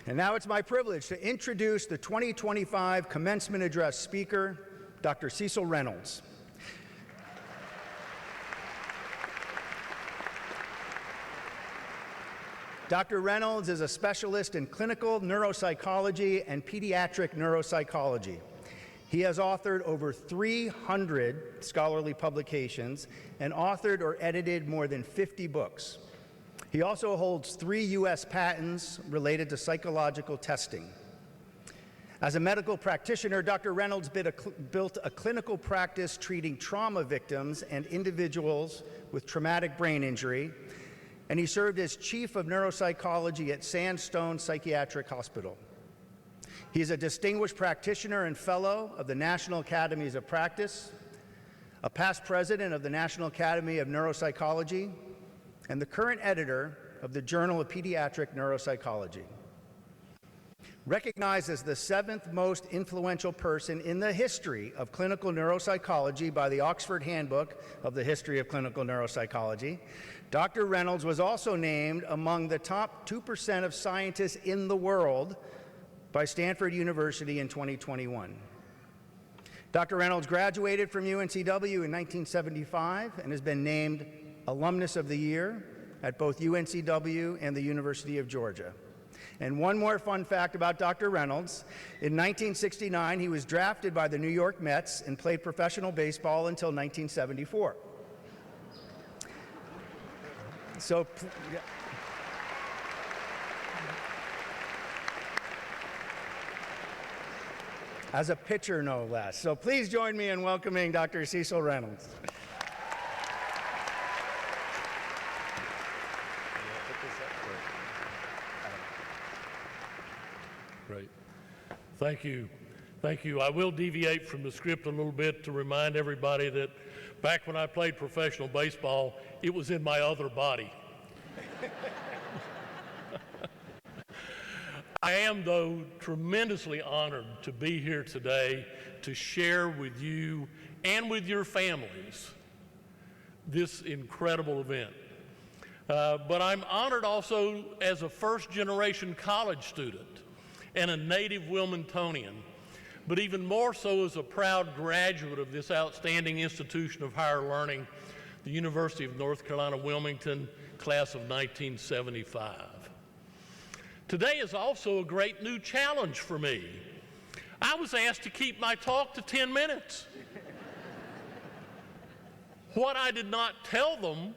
And now it's my privilege to introduce the 2025 Commencement Address speaker, Dr. Cecil Reynolds. Dr. Reynolds is a specialist in clinical neuropsychology and pediatric neuropsychology. He has authored over 300 scholarly publications and authored or edited more than 50 books. He also holds 3 U.S. patents related to psychological testing. As a medical practitioner, Dr. Reynolds built a clinical practice treating trauma victims and individuals with traumatic brain injury, and he served as chief of neuropsychology at Sandstone Psychiatric Hospital. He is a distinguished practitioner and fellow of the National Academies of Practice, a past president of the National Academy of Neuropsychology, and the current editor of the Journal of Pediatric Neuropsychology. Recognized as the 7th most influential person in the history of clinical neuropsychology by the Oxford Handbook of the History of Clinical Neuropsychology, Dr. Reynolds was also named among the top 2% of scientists in the world by Stanford University in 2021. Dr. Reynolds graduated from UNCW in 1975 and has been named Alumnus of the Year at both UNCW and the University of Georgia. And one more fun fact about Dr. Reynolds: in 1969, he was drafted by the New York Mets and played professional baseball until 1974. So, as a pitcher, no less. So please join me in welcoming Dr. Cecil Reynolds. Great. Thank you. Thank you. I will deviate from the script a little bit to remind everybody that back when I played professional baseball, it was in my other body. I am, though, tremendously honored to be here today to share with you and with your families this incredible event. But I'm honored also as a first-generation college student and a native Wilmingtonian, but even more so as a proud graduate of this outstanding institution of higher learning, the University of North Carolina, Wilmington, class of 1975. Today is also a great new challenge for me. I was asked to keep my talk to 10 minutes. What I did not tell them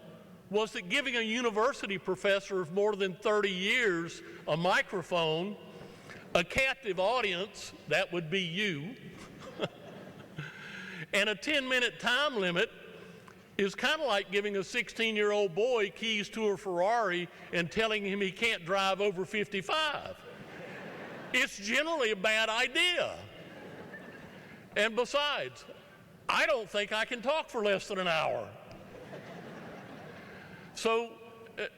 was that giving a university professor of more than 30 years a microphone, a captive audience, that would be you, and a 10-minute time limit is kind of like giving a 16-year-old boy keys to a Ferrari and telling him he can't drive over 55. It's generally a bad idea. And besides, I don't think I can talk for less than an hour. So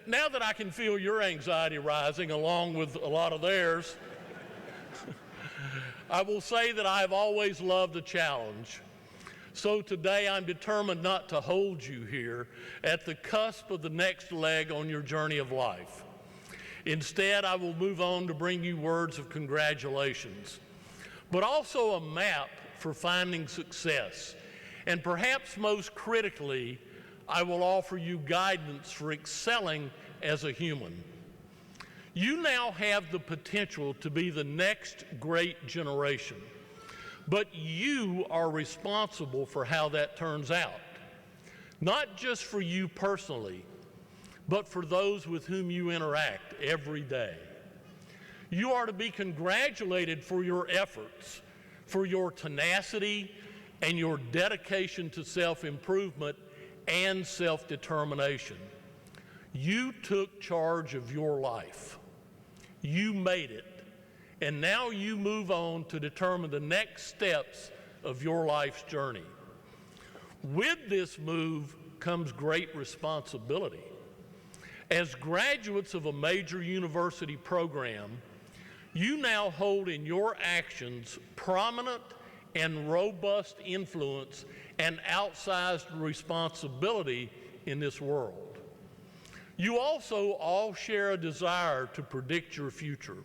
now that I can feel your anxiety rising along with a lot of theirs, I will say that I've always loved a challenge. So today I'm determined not to hold you here at the cusp of the next leg on your journey of life. Instead, I will move on to bring you words of congratulations, but also a map for finding success. And perhaps most critically, I will offer you guidance for excelling as a human. You now have the potential to be the next great generation, but you are responsible for how that turns out. Not just for you personally, but for those with whom you interact every day. You are to be congratulated for your efforts, for your tenacity, and your dedication to self-improvement and self-determination. You took charge of your life. You made it, and now you move on to determine the next steps of your life's journey. With this move comes great responsibility. As graduates of a major university program, you now hold in your actions prominent and robust influence and outsized responsibility in this world. You also all share a desire to predict your future.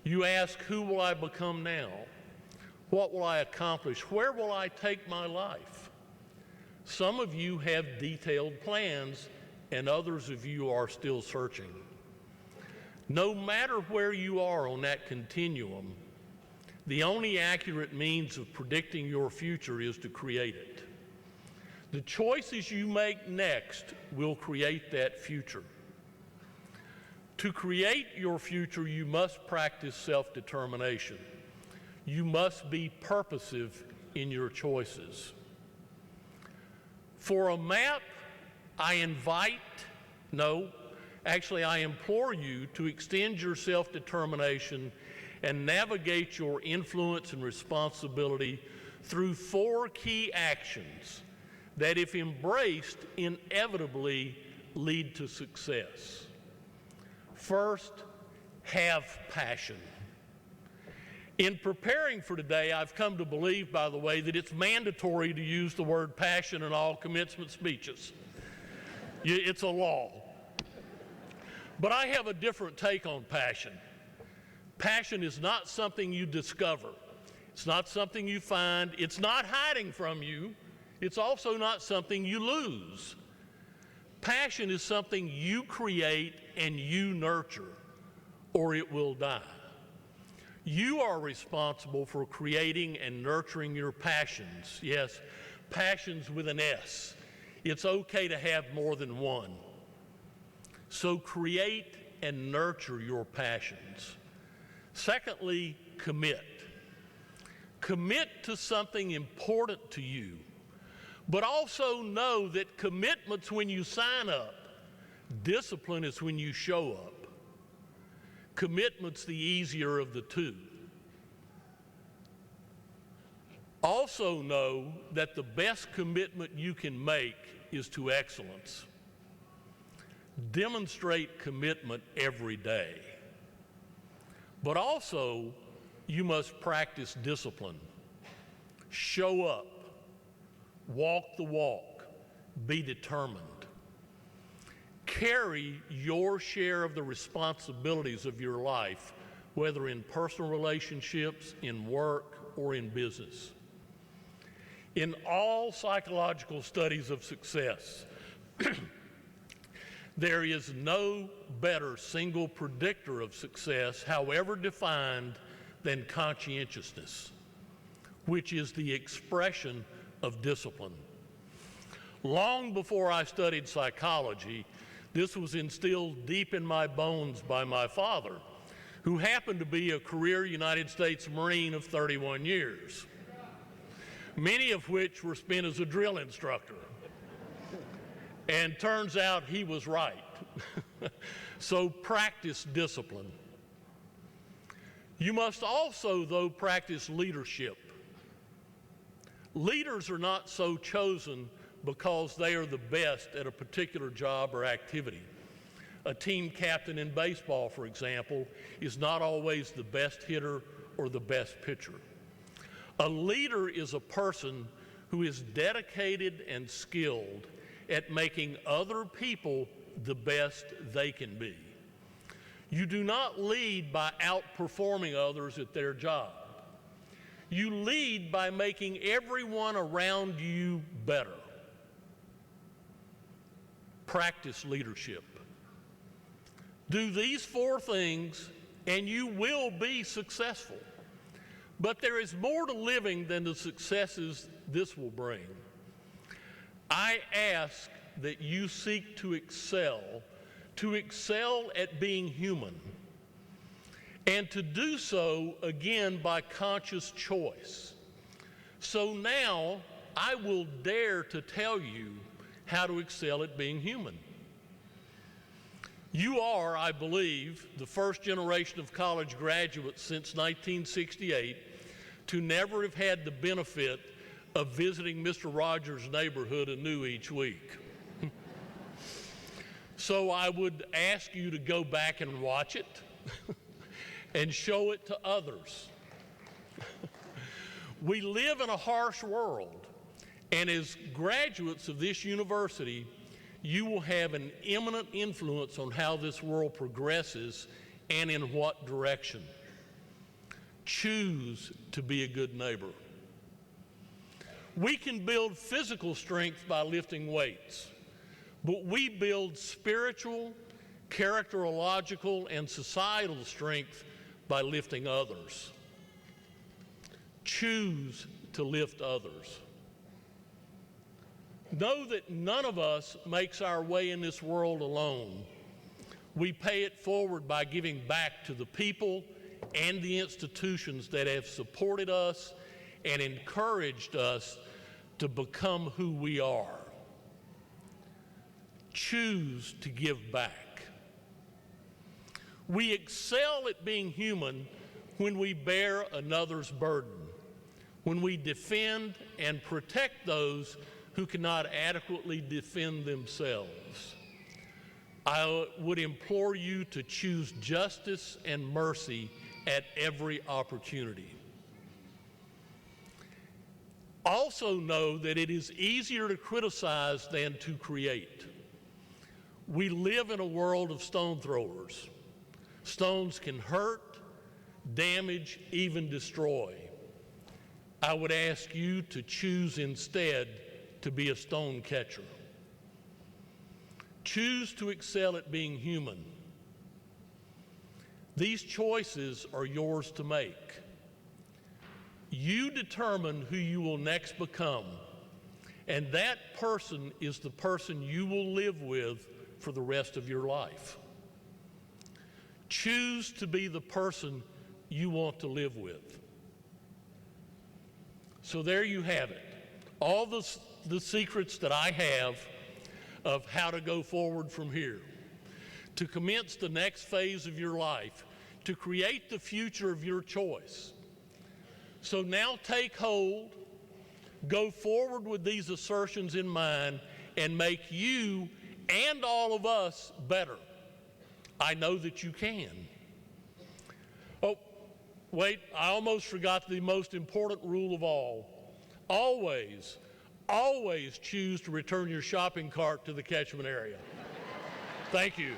You ask, who will I become now? What will I accomplish? Where will I take my life? Some of you have detailed plans, and others of you are still searching. No matter where you are on that continuum, the only accurate means of predicting your future is to create it. The choices you make next will create that future. To create your future, you must practice self-determination. You must be purposive in your choices. For a map, I implore you to extend your self-determination and navigate your influence and responsibility through 4 key actions that, if embraced, inevitably lead to success. First, have passion. In preparing for today, I've come to believe, by the way, that it's mandatory to use the word passion in all commencement speeches. It's a law. But I have a different take on passion. Passion is not something you discover. It's not something you find. It's not hiding from you. It's also not something you lose. Passion is something you create and you nurture, or it will die. You are responsible for creating and nurturing your passions. Yes, passions with an S. It's okay to have more than one. So create and nurture your passions. Secondly, commit. Commit to something important to you, but also know that commitment's when you sign up. Discipline is when you show up. Commitment's the easier of the two. Also know that the best commitment you can make is to excellence. Demonstrate commitment every day. But also, you must practice discipline. Show up. Walk the walk. Be determined. Carry your share of the responsibilities of your life, whether in personal relationships, in work, or in business. In all psychological studies of success, there is no better single predictor of success, however defined, than conscientiousness, which is the expression of discipline. Long before I studied psychology, this was instilled deep in my bones by my father, who happened to be a career United States Marine of 31 years, many of which were spent as a drill instructor. And turns out he was right. So practice discipline. You must also, though, practice leadership. Leaders are not so chosen because they are the best at a particular job or activity. A team captain in baseball, for example, is not always the best hitter or the best pitcher. A leader is a person who is dedicated and skilled at making other people the best they can be. You do not lead by outperforming others at their job. You lead by making everyone around you better. Practice leadership. Do these 4 things and you will be successful. But there is more to living than the successes this will bring. I ask that you seek to excel at being human, and to do so, again, by conscious choice. So now, I will dare to tell you how to excel at being human. You are, I believe, the first generation of college graduates since 1968 to never have had the benefit of visiting Mr. Rogers' neighborhood anew each week. So I would ask you to go back and watch it and show it to others. We live in a harsh world, and as graduates of this university, you will have an eminent influence on how this world progresses and in what direction. Choose to be a good neighbor. We can build physical strength by lifting weights, but we build spiritual, characterological, and societal strength by lifting others. Choose to lift others. Know that none of us makes our way in this world alone. We pay it forward by giving back to the people and the institutions that have supported us and encouraged us to become who we are. Choose to give back. We excel at being human when we bear another's burden, when we defend and protect those who cannot adequately defend themselves. I would implore you to choose justice and mercy at every opportunity. Also know that it is easier to criticize than to create. We live in a world of stone throwers. Stones can hurt, damage, even destroy. I would ask you to choose instead to be a stone catcher. Choose to excel at being human. These choices are yours to make. You determine who you will next become, and that person is the person you will live with for the rest of your life. Choose to be the person you want to live with. So there you have it. All the secrets that I have of how to go forward from here, to commence the next phase of your life, to create the future of your choice. So now take hold, go forward with these assertions in mind, and make you and all of us better. I know that you can. Oh, wait, I almost forgot the most important rule of all. Always, always choose to return your shopping cart to the catchment area. Thank you.